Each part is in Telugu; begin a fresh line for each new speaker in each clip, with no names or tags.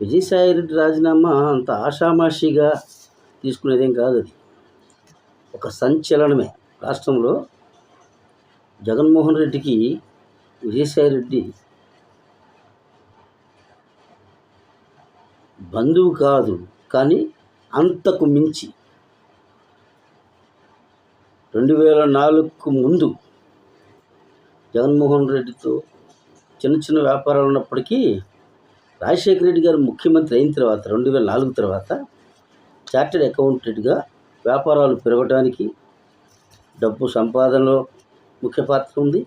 విజయసాయిరెడ్డి రాజీనామా అంత ఆషామాషిగా తీసుకునేదేం కాదు. అది ఒక సంచలనమే. రాష్ట్రంలో జగన్మోహన్ రెడ్డికి విజయసాయిరెడ్డి బంధువు కాదు, కానీ అంతకు మించి 2004కు ముందు జగన్మోహన్ రెడ్డితో చిన్న చిన్న వ్యాపారాలు ఉన్నప్పటికీ రాజశేఖర రెడ్డి గారు ముఖ్యమంత్రి అయిన తర్వాత 2004 తర్వాత చార్టెడ్ అకౌంటెంట్గా వ్యాపారాలు పెరగడానికి, డబ్బు సంపాదనలో ముఖ్య పాత్ర ఉంది.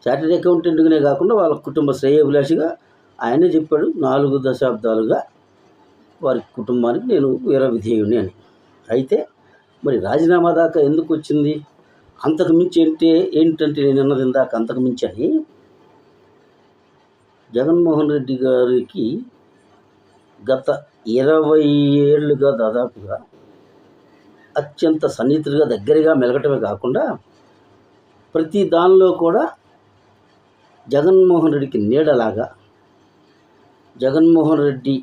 చార్టెడ్ అకౌంటెంట్గానే కాకుండా వాళ్ళ కుటుంబ శ్రేయోభిలాషిగా ఆయనే చెప్పాడు, 4 దశాబ్దాలుగా వారి కుటుంబానికి నేను విధేయుని అని. అయితే మరి రాజీనామా దాకా ఎందుకు వచ్చింది? అంతకు మించి ఏంటంటే నేను అన్నది ఇందాక అంతకు మించి అని, జగన్మోహన్ రెడ్డి గారికి గత 20 ఏళ్ళుగా దాదాపుగా అత్యంత సన్నిహితుడిగా దగ్గరగా మెలగటమే కాకుండా ప్రతి దానిలో కూడా జగన్మోహన్ రెడ్డికి నీడలాగా, జగన్మోహన్ రెడ్డి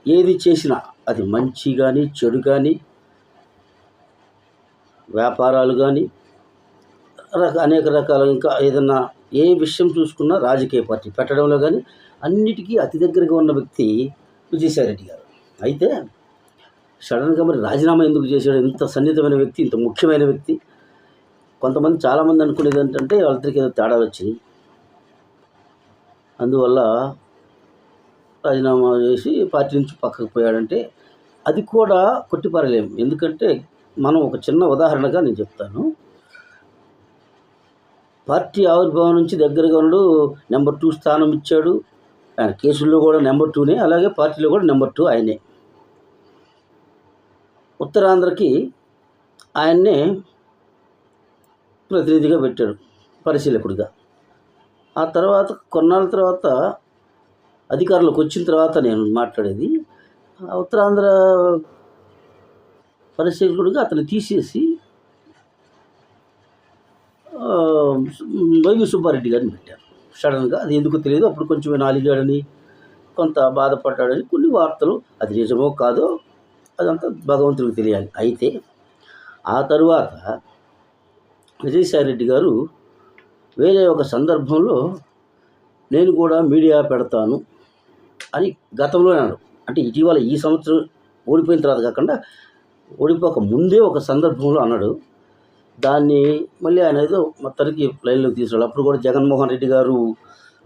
ఏది చేసినా అది మంచి కానీ చెడు కానీ, వ్యాపారాలు కానీ, అనేక రకాల ఇంకా ఏదన్నా ఏ విషయం చూసుకున్నా రాజకీయ పార్టీ పెట్టడంలో కానీ అన్నిటికీ అతి దగ్గరగా ఉన్న వ్యక్తి విజయసాయిరెడ్డి గారు. అయితే సడన్గా మరి రాజీనామా ఎందుకు చేశాడు? ఇంత సన్నిహితమైన వ్యక్తి, ఇంత ముఖ్యమైన వ్యక్తి. కొంతమంది చాలామంది అనుకునేది ఏంటంటే వాళ్ళిద్దరికి ఏదో తేడాలు వచ్చినాయి, అందువల్ల రాజీనామా చేసి పార్టీ నుంచి పక్కకు పోయాడంటే అది కూడా కొట్టిపారలేము. ఎందుకంటే మనం ఒక చిన్న ఉదాహరణగా నేను చెప్తాను. పార్టీ ఆవిర్భావం నుంచి దగ్గరగా ఉన్నాడు, నెంబర్ 2 స్థానం ఇచ్చాడు. ఆయన కేసుల్లో కూడా నెంబర్ 2నే, అలాగే పార్టీలో కూడా నెంబర్ 2 ఆయనే. ఉత్తరాంధ్రకి ఆయన్నే ప్రతినిధిగా పెట్టాడు, పరిశీలకుడిగా. ఆ తర్వాత కొన్నాళ్ళ తర్వాత అధికారంలోకి వచ్చిన తర్వాత నేను మాట్లాడేది, ఉత్తరాంధ్ర పరిశీలకుడిగా అతన్ని తీసేసి వైవి సుబ్బారెడ్డి గారిని పెట్టారు సడన్గా. అది ఎందుకు తెలియదు. అప్పుడు కొంచెం నాలిగాడని, కొంత బాధపడ్డాడని కొన్ని వార్తలు. అది నిజమో కాదో అదంతా భగవంతుడికి తెలియాలి. అయితే ఆ తరువాత విజయసాయిరెడ్డి గారు వేరే ఒక సందర్భంలో నేను కూడా మీడియా పెడతాను అని గతంలో అన్నాడు. అంటే ఇటీవల ఈ సంవత్సరం ఓడిపోయిన తర్వాత కాకుండా ఓడిపోక ముందే ఒక సందర్భంలో అన్నాడు. దాన్ని మళ్ళీ ఆయన ఏదో మొత్తానికి లైన్లోకి తీసుకురాడు. అప్పుడు కూడా జగన్మోహన్ రెడ్డి గారు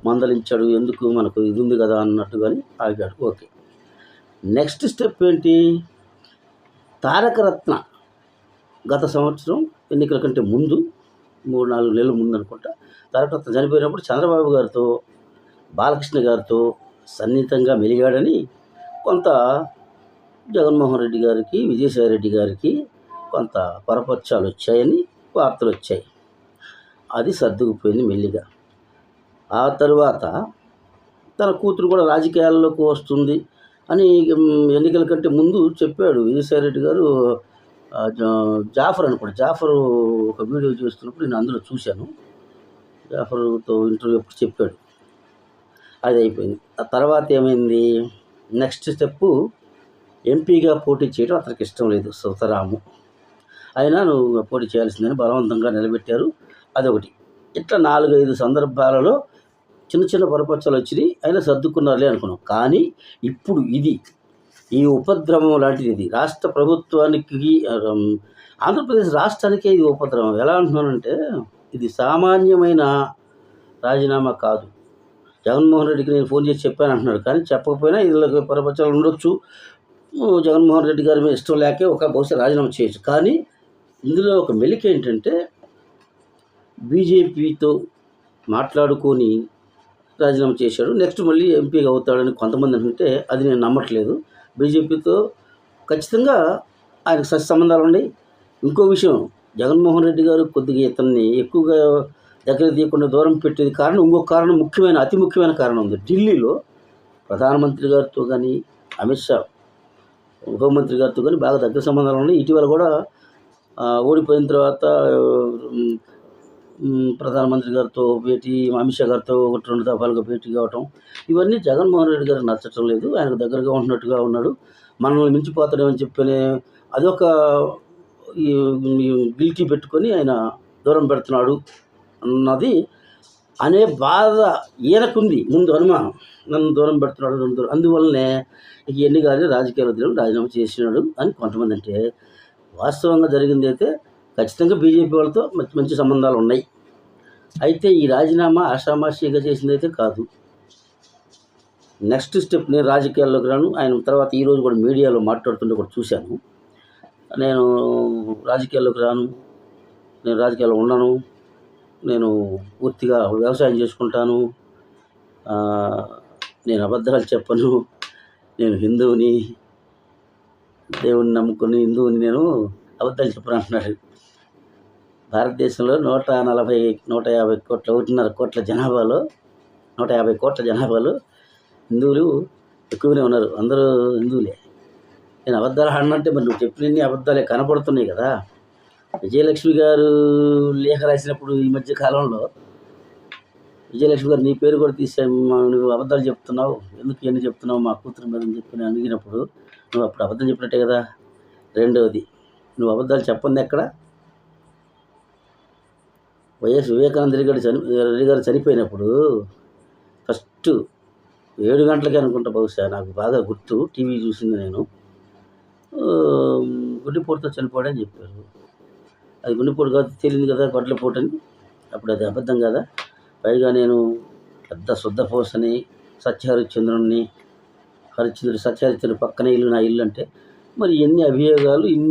మందలించాడు, ఎందుకు మనకు ఇది ఉంది కదా అన్నట్టుగాని ఆగాడు. ఓకే, నెక్స్ట్ స్టెప్ ఏంటి? తారకరత్న గత సంవత్సరం ఎన్నికల కంటే ముందు 3-4 నెలల ముందు అనుకుంటా, తారకరత్న చనిపోయినప్పుడు చంద్రబాబు గారితో, బాలకృష్ణ గారితో సన్నిహితంగా మెలిగాడని కొంత జగన్మోహన్ రెడ్డి గారికి, విజయసాయిరెడ్డి గారికి కొంత పరపక్షాలు వచ్చాయని వార్తలు వచ్చాయి. అది సర్దుకుపోయింది మెల్లిగా. ఆ తరువాత తన కూతురు కూడా రాజకీయాల్లోకి వస్తుంది అని ఎన్నికల కంటే ముందు చెప్పాడు విజయసాయిరెడ్డి గారు. జాఫర్ అనుకోండి, జాఫర్ ఒక వీడియో చేస్తున్నప్పుడు నేను అందులో చూశాను. జాఫర్తో ఇంటర్వ్యూ అప్పుడు చెప్పాడు. అది అయిపోయింది. ఆ తర్వాత ఏమైంది? నెక్స్ట్ స్టెప్పు ఎంపీగా పోటీ చేయడం అతనికి ఇష్టం లేదు సుతరాము. అయినా నువ్వు పోటీ చేయాల్సిందని బలవంతంగా నిలబెట్టారు. అదొకటి. ఇట్లా 4-5 సందర్భాలలో చిన్న చిన్న పొరపచ్చాలు వచ్చినాయి, అయినా సర్దుకున్నారులే అనుకున్నాం. కానీ ఇప్పుడు ఈ ఉపద్రవం లాంటిది. ఇది రాష్ట్ర ప్రభుత్వానికి, ఆంధ్రప్రదేశ్ రాష్ట్రానికే ఇది ఉపద్రవం. ఎలా అంటున్నానంటే ఇది సామాన్యమైన రాజీనామా కాదు. జగన్మోహన్ రెడ్డికి నేను ఫోన్ చేసి చెప్పాను అంటున్నాడు, కానీ చెప్పకపోయినా వీళ్ళకి పొరపచ్చాలు ఉండొచ్చు. జగన్మోహన్ రెడ్డి గారి మీద ఇష్టం లేకే బహుశా రాజీనామా చేయొచ్చు. కానీ ఇందులో ఒక మెలిక ఏంటంటే బీజేపీతో మాట్లాడుకొని రాజీనామా చేశాడు. నెక్స్ట్ మళ్ళీ ఎంపీగా అవుతాడని కొంతమంది అంటుంటే అది నేను నమ్మట్లేదు. బీజేపీతో ఖచ్చితంగా ఆయనకు సంబంధాలు ఉన్నాయి. ఇంకో విషయం, జగన్మోహన్ రెడ్డి గారు కొద్దిగా ఇతన్ని ఎక్కువగా దగ్గర తీయకుండా దూరం పెట్టేది కారణం, ఇంకొక కారణం, అతి ముఖ్యమైన కారణం ఉంది. ఢిల్లీలో ప్రధానమంత్రి గారితో కానీ, అమిత్ షా హోంమంత్రి గారితో కానీ బాగా దగ్గర సంబంధాలు ఉన్నాయి. ఇటీవల కూడా ఓడిపోయిన తర్వాత ప్రధానమంత్రి గారితో భేటీ, అమిత్ షా గారితో 1, 2 దఫాలుగా భేటీ కావటం, ఇవన్నీ జగన్మోహన్ రెడ్డి గారికి నచ్చటం లేదు. ఆయనకు దగ్గరగా ఉంటున్నట్టుగా ఉన్నాడు. మనల్ని మించిపోతాడేమని చెప్పని అదొక ఈ ఈ గిల్టీ పెట్టుకొని ఆయన దూరం పెడుతున్నాడు అన్నది అనే బాధ ఈయనకుంది. ముందు అనుమానం. నన్ను దూరం పెడుతున్నాడు, నన్ను దూరం అందువల్లనే ఇయన్నీ గాని రాజకీయాలు వదిలి రాజీనామా చేసినాడు అని కొంతమంది అంటే, వాస్తవంగా జరిగిందైతే ఖచ్చితంగా బీజేపీ వాళ్ళతో మంచి సంబంధాలు ఉన్నాయి. అయితే ఈ రాజీనామా ఆషామాషీగా చేసిందైతే కాదు. నెక్స్ట్ స్టెప్ నేను రాజకీయాల్లోకి రాను. ఆయన తర్వాత ఈరోజు కూడా మీడియాలో మాట్లాడుతుంటే కూడా చూశాను. నేను రాజకీయాల్లోకి రాను, నేను రాజకీయాల్లో ఉండను, నేను పూర్తిగా వ్యవసాయం చేసుకుంటాను, నేను అబద్ధాలు చెప్పను, నేను హిందువుని, దేవుడిని నమ్ముకుని హిందువుని, నేను అబద్ధాలు చెప్పను అంటున్నాడు. భారతదేశంలో 150 కోట్ల 1.5 కోట్ల జనాభాలో 150 కోట్ల జనాభాలో హిందువులు ఎక్కువనే ఉన్నారు. అందరూ హిందువులే. నేను అబద్ధాలు ఆడనంటే మరి నువ్వు చెప్పినన్ని అబద్ధాలే కనపడుతున్నాయి కదా. విజయలక్ష్మి గారు లేఖ రాసినప్పుడు ఈ మధ్య కాలంలో విజయలక్ష్మి గారు నీ పేరు కూడా నువ్వు అబద్ధాలు చెప్తున్నావు, ఎందుకు ఇవన్నీ చెప్తున్నావు మా కూతురు మీద అని చెప్పి నేను అడిగినప్పుడు నువ్వు అప్పుడు అబద్ధం చెప్పినట్టే కదా. రెండవది, నువ్వు అబద్ధాలు చెప్పంది ఎక్కడ? వైఎస్ వివేకానంద రెడ్డి గారు చనిపోయినప్పుడు ఫస్ట్ 7 గంటలకి అనుకుంటా, బహుశా నాకు బాగా గుర్తు, టీవీ చూసింది నేను, గుండెపోటుతో చనిపోయాడని చెప్పారు. అది గుండెపోటు కాదు తెలియదు కదా, గొడ్లపోటు అని. అప్పుడు అది అబద్ధం కదా. పైగా నేను పెద్ద శుద్ధపోసని, సత్యహరిశ్చంద్రుడిని, సత్యహరిశ్చంద్రుడి పక్కనే ఇల్లు నా ఇల్లు అంటే మరి ఎన్ని అభియోగాలు,